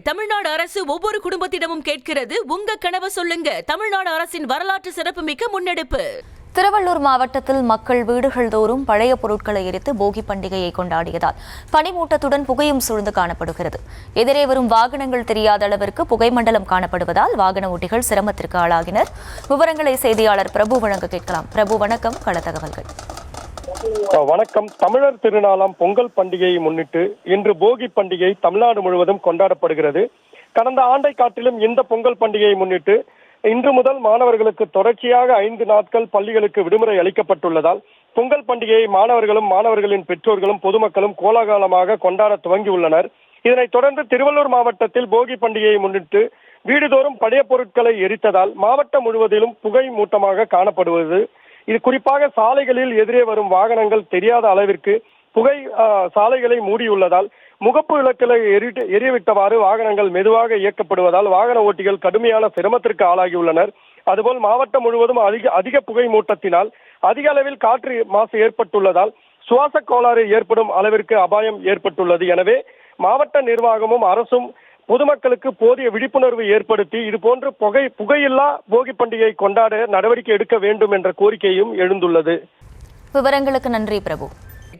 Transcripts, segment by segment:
தமிழ்நாடு அரசு ஒவ்வொரு குடும்பத்திடமும் கேட்கிறது, உங்க கனவு சொல்லுங்க. தமிழ்நாடு அரசின் வரலாற்று சிறப்புமிக்க முன்னெடுப்பு. திருவள்ளூர் மாவட்டத்தில் மக்கள் வீடுகள் தோறும் பழைய பொருட்களை எரித்து போகி பண்டிகையை கொண்டாடியதால் பனிமூட்டத்துடன் புகையும் சூழ்ந்து காணப்படுகிறது. எதிரே வரும் வாகனங்கள் தெரியாத அளவிற்கு புகை மண்டலம் காணப்படுவதால் வாகன ஓட்டிகள் சிரமத்திற்கு ஆளாகினர். விவரங்களை செய்தியாளர் பிரபு வழங்க கேட்கலாம். பிரபு, வணக்கம். கள தகவல்கள். வணக்கம். தமிழர் திருநாளாம் பொங்கல் பண்டிகையை முன்னிட்டு இன்று போகி பண்டிகை தமிழ்நாடு முழுவதும் கொண்டாடப்படுகிறது. கடந்த ஆண்டை காட்டிலும் இந்த பொங்கல் பண்டிகையை முன்னிட்டு இன்று முதல் மாணவர்களுக்கு தொடர்ச்சியாக 5 நாட்கள் பள்ளிகளுக்கு விடுமுறை அளிக்கப்பட்டுள்ளதால் பொங்கல் பண்டிகையை மாணவர்களும் மாணவர்களின் பெற்றோர்களும் பொதுமக்களும் கோலாகலமாக கொண்டாட துவங்கியுள்ளனர். இதனைத் தொடர்ந்து திருவள்ளூர் மாவட்டத்தில் போகி பண்டிகையை முன்னிட்டு வீடுதோறும் பழைய பொருட்களை எரித்ததால் மாவட்டம் முழுவதிலும் புகை மூட்டமாக காணப்படுவது. இது குறிப்பாக சாலைகளில் எதிரே வரும் வாகனங்கள் தெரியாத அளவிற்கு புகை சாலைகளை மூடியுள்ளதால் முகப்பு விளக்குகளை எரியவிட்டவாறு வாகனங்கள் மெதுவாக இயக்கப்படுவதால் வாகன ஓட்டிகள் கடுமையான சிரமத்திற்கு ஆளாகியுள்ளனர். அதுபோல் மாவட்டம் முழுவதும் அதிக புகை மூட்டத்தினால் அதிக அளவில் காற்று மாசு ஏற்பட்டுள்ளதால் சுவாச கோளாறு ஏற்படும் அளவிற்கு அபாயம் ஏற்பட்டுள்ளது. எனவே மாவட்ட நிர்வாகமும் அரசும் பொதுமக்களுக்கு போதிய விழிப்புணர்வு ஏற்படுத்தி இதுபோன்று புகையில்லா போகி பண்டிகை கொண்டாட நடவடிக்கை எடுக்க வேண்டும் என்ற கோரிக்கையும் எழுந்துள்ளது. விவரங்களுக்கு நன்றி பிரபு.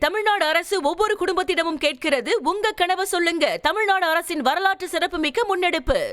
தமிழ்நாடு அரசு ஒவ்வொரு குடும்பத்திடமும் கேட்கிறது, உங்க கனவு சொல்லுங்க. தமிழ்நாடு அரசின் வரலாற்று சிறப்புமிக்க முன்னெடுப்பு.